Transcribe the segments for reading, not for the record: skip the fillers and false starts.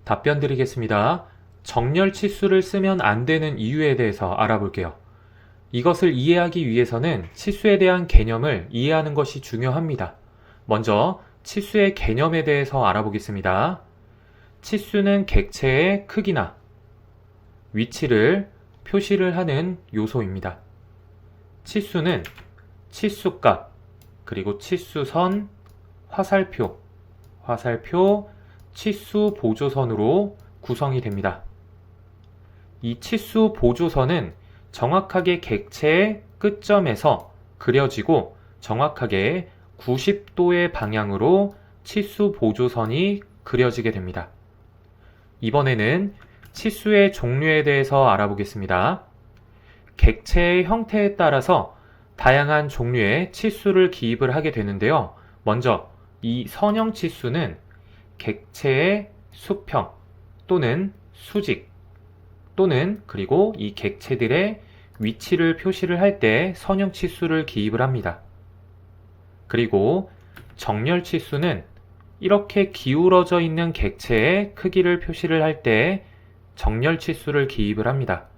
답변 드리겠습니다. 정렬 치수를 쓰면 안 되는 이유에 대해서 알아볼게요. 이것을 이해하기 위해서는 치수에 대한 개념을 이해하는 것이 중요합니다. 먼저 치수의 개념에 대해서 알아보겠습니다. 치수는 객체의 크기나 위치를 표시를 하는 요소입니다. 치수는 치수값, 그리고 치수선, 화살표, 치수 보조선으로 구성이 됩니다. 이 치수 보조선은 정확하게 객체의 끝점에서 그려지고 정확하게 90도의 방향으로 치수 보조선이 그려지게 됩니다. 이번에는 치수의 종류에 대해서 알아보겠습니다. 객체의 형태에 따라서 다양한 종류의 치수를 기입을 하게 되는데요. 먼저 이 선형 치수는 객체의 수평 또는 수직 또는 그리고 이 객체들의 위치를 표시를 할 때 선형 치수를 기입을 합니다. 그리고 정렬 치수는 이렇게 기울어져 있는 객체의 크기를 표시를 할 때 정렬 치수를 기입을 합니다.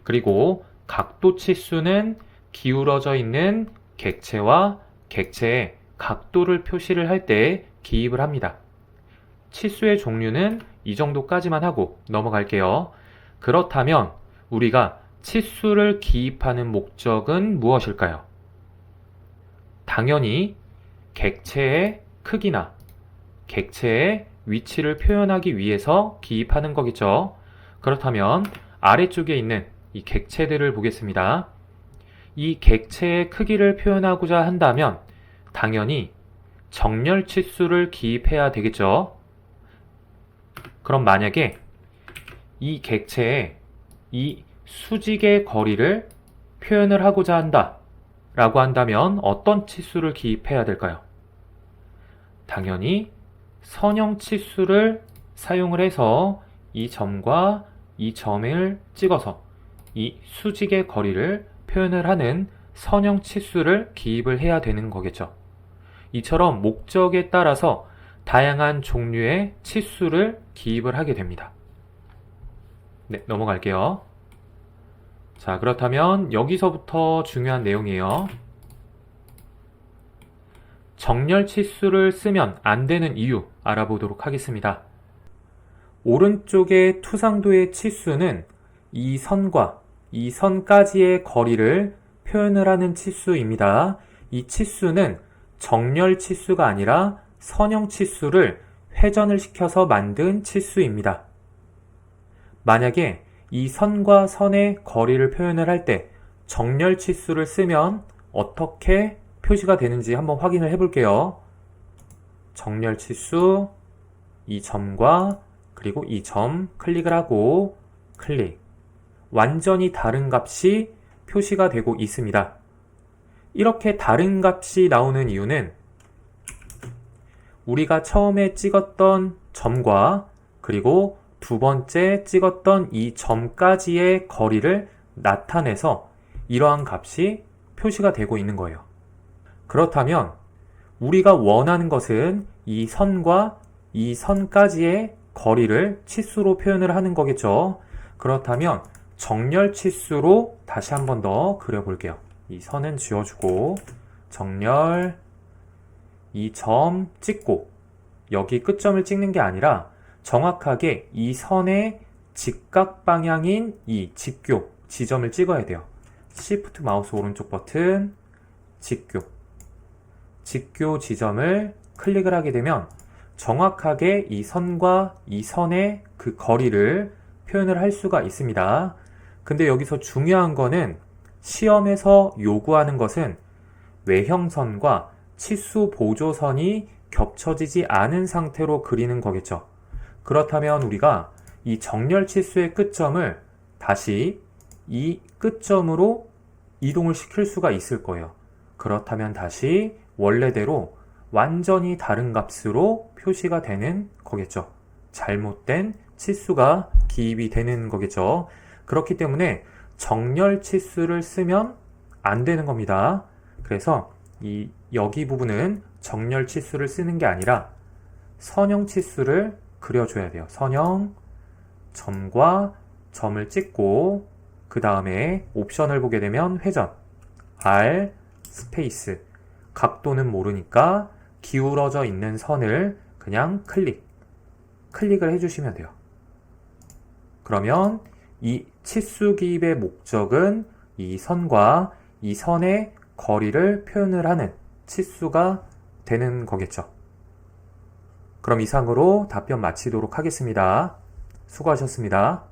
그리고 각도 치수는 기울어져 있는 객체와 객체의 각도를 표시를 할 때 기입을 합니다. 치수의 종류는 이 정도까지만 하고 넘어갈게요. 그렇다면 우리가 치수를 기입하는 목적은 무엇일까요? 당연히 객체의 크기나 객체의 위치를 표현하기 위해서 기입하는 거겠죠. 그렇다면 아래쪽에 있는 이 객체들을 보겠습니다. 이 객체의 크기를 표현하고자 한다면 당연히 정렬 치수를 기입해야 되겠죠. 그럼 만약에 이 객체의 이 수직의 거리를 표현을 하고자 한다 라고 한다면 어떤 치수를 기입해야 될까요? 당연히 선형 치수를 사용을 해서 이 점과 이 점을 찍어서 이 수직의 거리를 표현을 하는 선형 치수를 기입을 해야 되는 거겠죠. 이처럼 목적에 따라서 다양한 종류의 치수를 기입을 하게 됩니다. 네, 넘어갈게요. 자, 그렇다면 여기서부터 중요한 내용이에요. 정렬 치수를 쓰면 안 되는 이유 알아보도록 하겠습니다. 오른쪽의 투상도의 치수는 이 선과 이 선까지의 거리를 표현을 하는 치수입니다. 이 치수는 정렬 치수가 아니라 선형 치수를 회전을 시켜서 만든 치수입니다. 만약에 이 선과 선의 거리를 표현을 할 때 정렬 치수를 쓰면 어떻게 표시가 되는지 한번 확인을 해볼게요. 정렬 치수, 이 점과 그리고 이 점 클릭을 하고 클릭. 완전히 다른 값이 표시가 되고 있습니다. 이렇게 다른 값이 나오는 이유는 우리가 처음에 찍었던 점과 그리고 두 번째 찍었던 이 점까지의 거리를 나타내서 이러한 값이 표시가 되고 있는 거예요. 그렇다면 우리가 원하는 것은 이 선과 이 선까지의 거리를 치수로 표현을 하는 거겠죠. 그렇다면 정렬 치수로 다시 한 번 더 그려볼게요. 이 선은 지워주고 정렬, 이 점 찍고 여기 끝점을 찍는 게 아니라 정확하게 이 선의 직각 방향인 이 직교, 지점을 찍어야 돼요. Shift 마우스 오른쪽 버튼, 직교 지점을 클릭을 하게 되면 정확하게 이 선과 이 선의 그 거리를 표현을 할 수가 있습니다. 근데 여기서 중요한 거는 시험에서 요구하는 것은 외형선과 치수 보조선이 겹쳐지지 않은 상태로 그리는 거겠죠. 그렇다면 우리가 이 정렬 치수의 끝점을 다시 이 끝점으로 이동을 시킬 수가 있을 거예요. 그렇다면 다시 원래대로 완전히 다른 값으로 표시가 되는 거겠죠. 잘못된 치수가 기입이 되는 거겠죠. 그렇기 때문에 정렬 치수를 쓰면 안 되는 겁니다. 그래서 여기 부분은 정렬 치수를 쓰는 게 아니라 선형 치수를 그려줘야 돼요. 선형, 점과 점을 찍고 그 다음에 옵션을 보게 되면 회전, R, 스페이스, 각도는 모르니까 기울어져 있는 선을 그냥 클릭을 해주시면 돼요. 그러면 이 치수 기입의 목적은 이 선과 이 선의 거리를 표현을 하는 치수가 되는 거겠죠. 그럼 이상으로 답변 마치도록 하겠습니다. 수고하셨습니다.